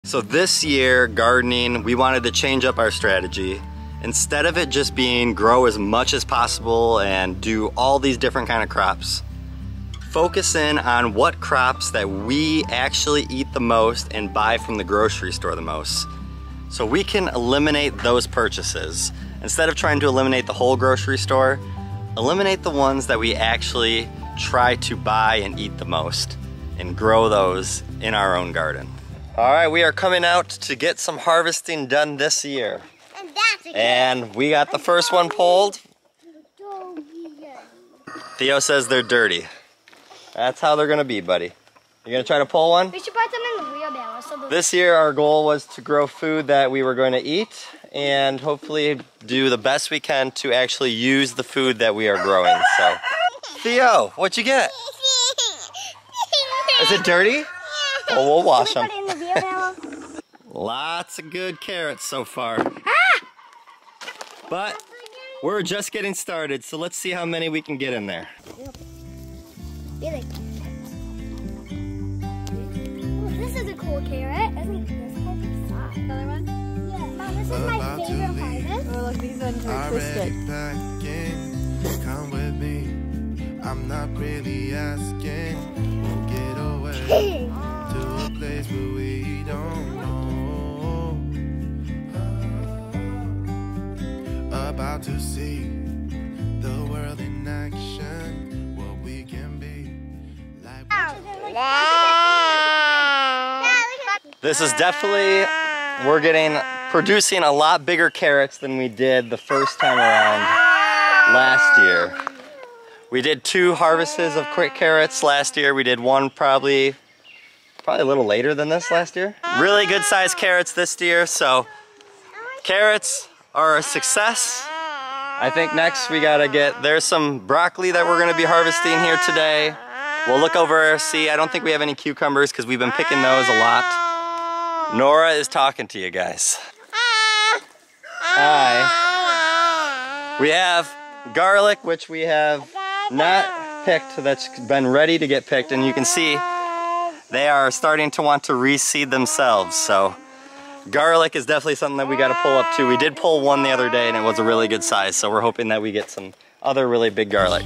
So this year, gardening, we wanted to change up our strategy. Instead of it just being grow as much as possible and do all these different kind of crops, focus in on what crops that we actually eat the most and buy from the grocery store the most. So we can eliminate those purchases. Instead of trying to eliminate the whole grocery store, eliminate the ones that we actually try to buy and eat the most and grow those in our own garden. All right, we are coming out to get some harvesting done this year. And we got the first one pulled. Theo says they're dirty. That's how they're gonna be, buddy. You gonna try to pull one? We should put them in the wheelbarrow. So this year our goal was to grow food that we were going to eat and hopefully do the best we can to actually use the food that we are growing. So, Theo, what'd you get? Is it dirty? Well, we'll wash them. Lots of good carrots so far. But we're just getting started, so let's see how many we can get in there. This is a cool carrot. Isn't this cool? Another one? Yeah. Mom, this is my favorite harvest. Oh, look, these ones are twisted. Come with me. I'm not really asking. We'll get away to a place where we don't know. About to see the world in action. What we can be. Like this is definitely, we're producing a lot bigger carrots than we did the first time around last year. We did 2 harvests of quick carrots last year. We did one probably a little later than this last year. Really good sized carrots this year, so carrots are a success. I think next we gotta there's some broccoli that we're gonna be harvesting here today. We'll look over, see, I don't think we have any cucumbers because we've been picking those a lot. Nora is talking to you guys. Hi. We have garlic, which we have not picked, that's been ready to get picked, and you can see they are starting to want to reseed themselves. So garlic is definitely something that we got to pull up to. We did pull one the other day and it was a really good size, so we're hoping that we get some other really big garlic.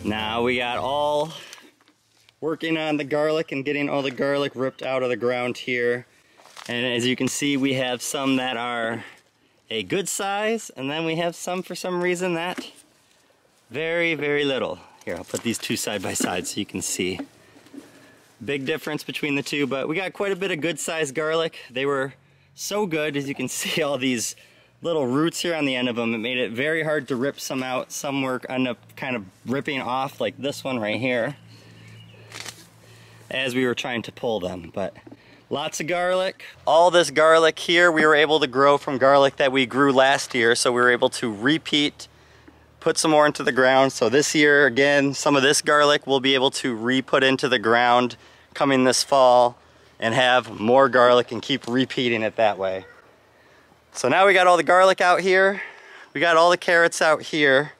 Now we got all working on the garlic and getting all the garlic ripped out of the ground here. And as you can see, we have some that are a good size, and then we have some for some reason that very, very little. Here, I'll put these 2 side by side so you can see. Big difference between the 2, but we got quite a bit of good sized garlic. They were so good, as you can see all these little roots here on the end of them. It made it very hard to rip some out. Some were end up kind of ripping off, like this one right here, as we were trying to pull them. But lots of garlic. All this garlic here we were able to grow from garlic that we grew last year, so we were able to repeat, put some more into the ground. So this year, again, some of this garlic we'll be able to re-put into the ground coming this fall and have more garlic and keep repeating it that way. So now we got all the garlic out here. We got all the carrots out here.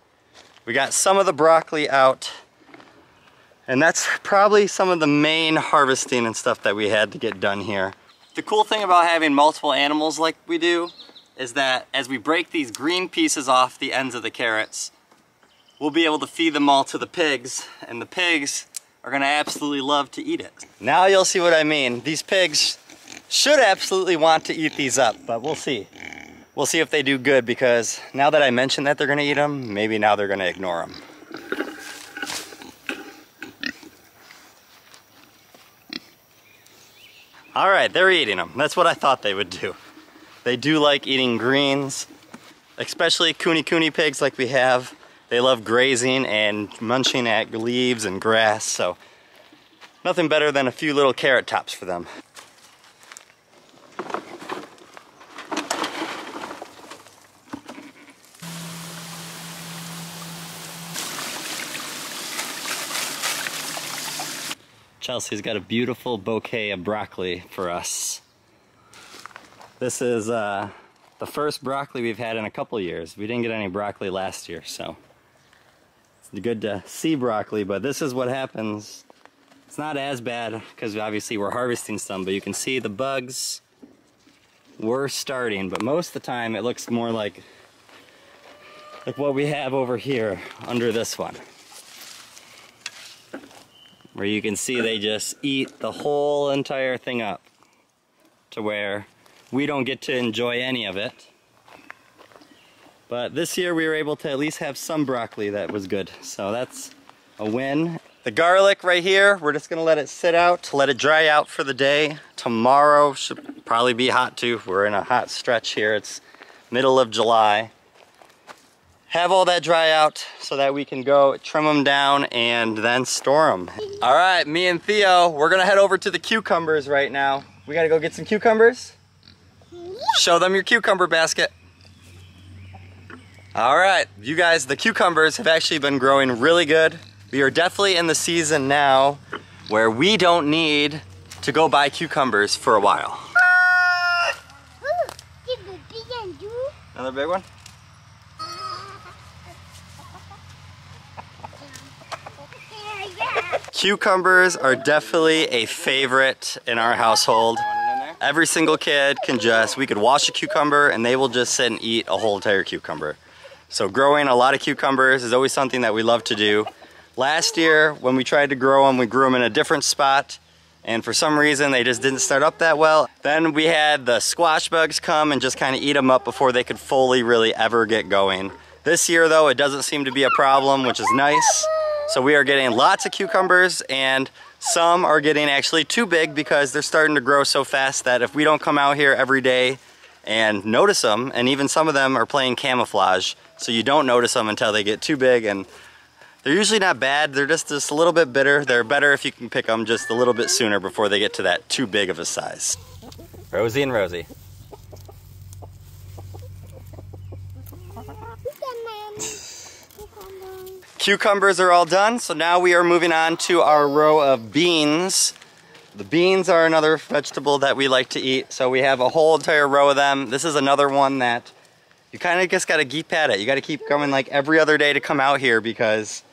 We got some of the broccoli out. And that's probably some of the main harvesting and stuff that we had to get done here. The cool thing about having multiple animals like we do is that as we break these green pieces off the ends of the carrots, we'll be able to feed them all to the pigs, and the pigs are gonna absolutely love to eat it. Now you'll see what I mean. These pigs should absolutely want to eat these up, but we'll see. We'll see if they do good, because now that I mentioned that they're gonna eat them, maybe now they're gonna ignore them. All right, they're eating them. That's what I thought they would do. They do like eating greens, especially cooney pigs like we have. They love grazing and munching at leaves and grass, so nothing better than a few little carrot tops for them. Chelsea's got a beautiful bouquet of broccoli for us. This is the the first broccoli we've had in a couple years. We didn't get any broccoli last year, so it's good to see broccoli, but this is what happens. It's not as bad because obviously we're harvesting some, but you can see the bugs were starting, but most of the time it looks more like what we have over here under this one, where you can see they just eat the whole entire thing up to where we don't get to enjoy any of it. But this year we were able to at least have some broccoli that was good, so that's a win. The garlic right here, we're just gonna let it sit out, let it dry out for the day. Tomorrow should probably be hot too. We're in a hot stretch here. It's middle of July. Have all that dry out so that we can go trim them down and then store them. All right, me and Theo, we're gonna head over to the cucumbers right now. We gotta go get some cucumbers? Yeah. Show them your cucumber basket. All right, you guys, the cucumbers have actually been growing really good. We are definitely in the season now where we don't need to go buy cucumbers for a while. Another big one? Cucumbers are definitely a favorite in our household. Every single kid we could wash a cucumber and they will just sit and eat a whole entire cucumber. So growing a lot of cucumbers is always something that we love to do. Last year, when we tried to grow them, we grew them in a different spot, and for some reason they just didn't start up that well. Then we had the squash bugs come and just kind of eat them up before they could fully really ever get going. This year though, it doesn't seem to be a problem, which is nice. So we are getting lots of cucumbers, and some are getting actually too big because they're starting to grow so fast that if we don't come out here every day and notice them, and even some of them are playing camouflage, so you don't notice them until they get too big. And they're usually not bad, they're just a little bit bitter. They're better if you can pick them just a little bit sooner before they get to that too big of a size. Rosie and Rosie. Cucumbers are all done, so now we are moving on to our row of beans. The beans are another vegetable that we like to eat, so we have a whole entire row of them. This is another one that you kind of just gotta keep at it. You gotta keep coming like every other day to come out here, because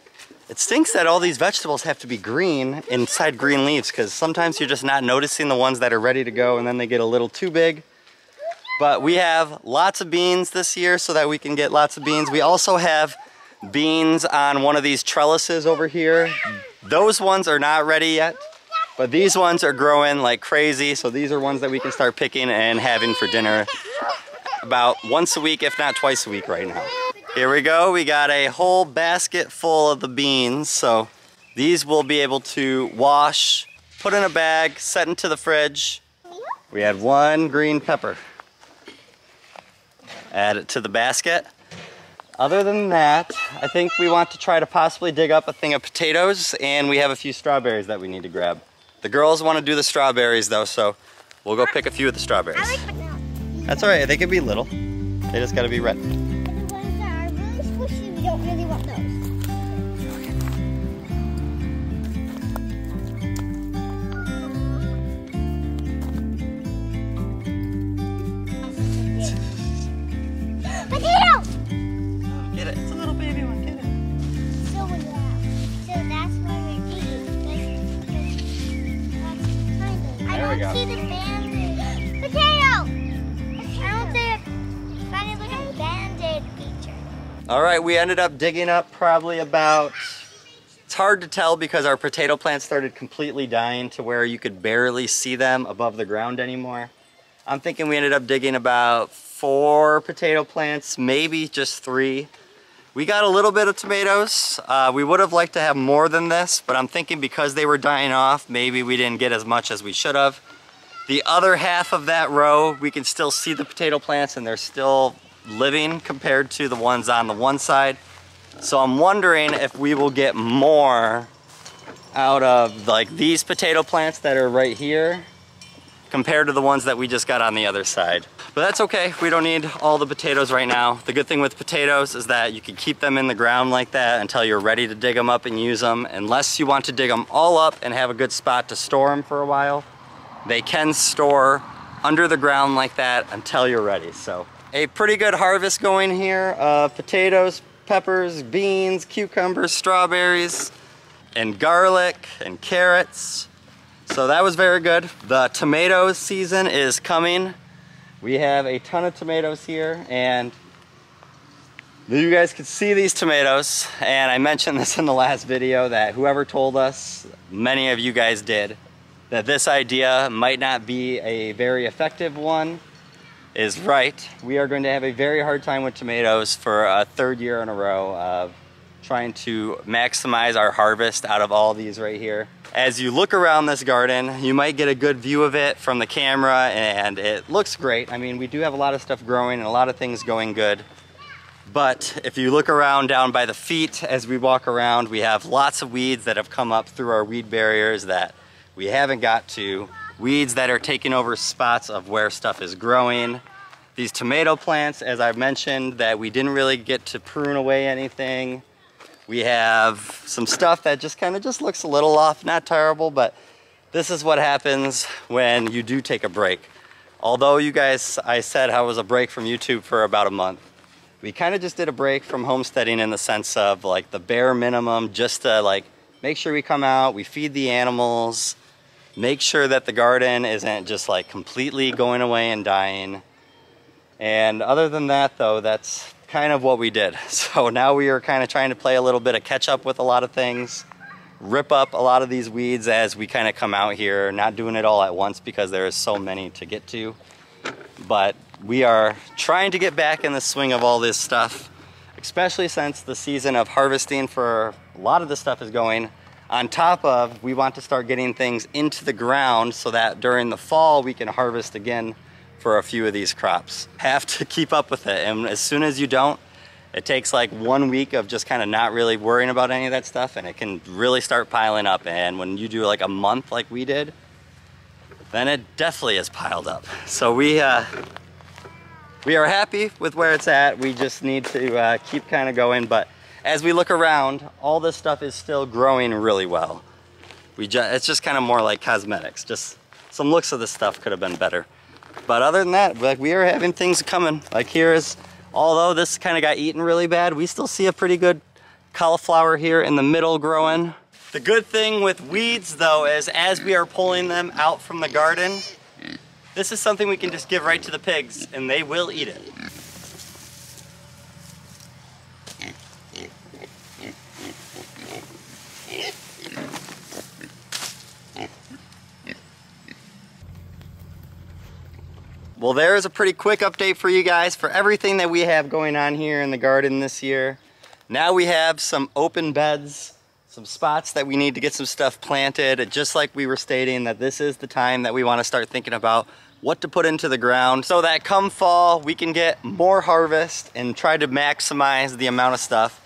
it stinks that all these vegetables have to be green inside green leaves, because sometimes you're just not noticing the ones that are ready to go and then they get a little too big. But we have lots of beans this year so that we can get lots of beans. We also have beans on one of these trellises over here. Those ones are not ready yet, but these ones are growing like crazy, so these are ones that we can start picking and having for dinner about once a week, if not twice a week right now. Here we go, we got a whole basket full of the beans, so these we'll be able to wash, put in a bag, set into the fridge. We had one green pepper. Add it to the basket. Other than that, I think we want to try to possibly dig up a thing of potatoes, and we have a few strawberries that we need to grab. The girls want to do the strawberries though, so we'll go pick a few of the strawberries. That's alright, they can be little. They just gotta be red. The ones that are really squishy, we don't really want those. Potato! Get it. It's a little baby one. Get it. So that's why we're eating. I don't see the band-aid. Potato! I don't see a funny looking band-aid feature. Alright, we ended up digging up probably about... It's hard to tell because our potato plants started completely dying to where you could barely see them above the ground anymore. I'm thinking we ended up digging about 4 potato plants, maybe just 3. We got a little bit of tomatoes. We would have liked to have more than this, but I'm thinking because they were dying off, maybe we didn't get as much as we should have. The other half of that row, we can still see the potato plants and they're still living compared to the ones on the one side. So I'm wondering if we will get more out of like these potato plants that are right here compared to the ones that we just got on the other side. But that's okay, we don't need all the potatoes right now. The good thing with potatoes is that you can keep them in the ground like that until you're ready to dig them up and use them. Unless you want to dig them all up and have a good spot to store them for a while, they can store under the ground like that until you're ready. So a pretty good harvest going here. Potatoes, peppers, beans, cucumbers, strawberries, and garlic and carrots. So that was very good. The tomato season is coming. We have a ton of tomatoes here, and you guys can see these tomatoes. And I mentioned this in the last video that whoever told us, many of you guys did, that this idea might not be a very effective one is right. We are going to have a very hard time with tomatoes for a third year in a row of trying to maximize our harvest out of all these right here. As you look around this garden, you might get a good view of it from the camera, and it looks great. I mean, we do have a lot of stuff growing and a lot of things going good. But if you look around down by the feet as we walk around, we have lots of weeds that have come up through our weed barriers that we haven't got to. Weeds that are taking over spots of where stuff is growing. These tomato plants, as I've mentioned, that we didn't really get to prune away anything. We have some stuff that just kind of just looks a little off, not terrible, but this is what happens when you do take a break. Although you guys, I said I was a break from YouTube for about a month. We kind of just did a break from homesteading in the sense of like the bare minimum, just to like make sure we come out, we feed the animals, make sure that the garden isn't just like completely going away and dying. And other than that though, that's kind of what we did. So now we are kind of trying to play a little bit of catch up with a lot of things, rip up a lot of these weeds as we kind of come out here, not doing it all at once because there is so many to get to. But we are trying to get back in the swing of all this stuff, especially since the season of harvesting for a lot of this stuff is going. On top of, we want to start getting things into the ground so that during the fall we can harvest again for a few of these crops. Have to keep up with it, and as soon as you don't, it takes like 1 week of just kind of not really worrying about any of that stuff, and it can really start piling up. And when you do like a month like we did, then it definitely is piled up. So we are happy with where it's at. We just need to keep kind of going. But as we look around, all this stuff is still growing really well. It's just kind of more like cosmetics. Just some looks of this stuff could have been better. But other than that, like, we are having things coming. Like here is, although this kind of got eaten really bad, we still see a pretty good cauliflower here in the middle growing. The good thing with weeds though is as we are pulling them out from the garden, this is something we can just give right to the pigs and they will eat it. Well, there's a pretty quick update for you guys for everything that we have going on here in the garden this year. Now we have some open beds, some spots that we need to get some stuff planted. Just like we were stating, that this is the time that we want to start thinking about what to put into the ground so that come fall we can get more harvest and try to maximize the amount of stuff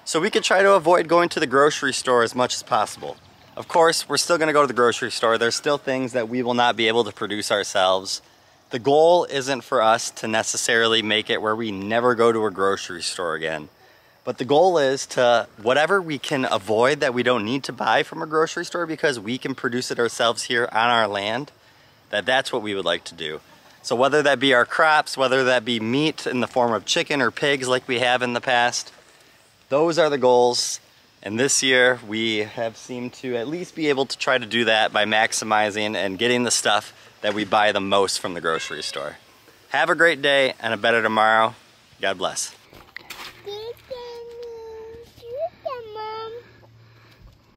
so we can try to avoid going to the grocery store as much as possible. Of course, we're still going to go to the grocery store. There's still things that we will not be able to produce ourselves. The goal isn't for us to necessarily make it where we never go to a grocery store again. But the goal is to, whatever we can avoid that we don't need to buy from a grocery store because we can produce it ourselves here on our land, that's what we would like to do. So whether that be our crops, whether that be meat in the form of chicken or pigs like we have in the past, those are the goals. And this year we have seemed to at least be able to try to do that by maximizing and getting the stuff that we buy the most from the grocery store. Have a great day and a better tomorrow. God bless.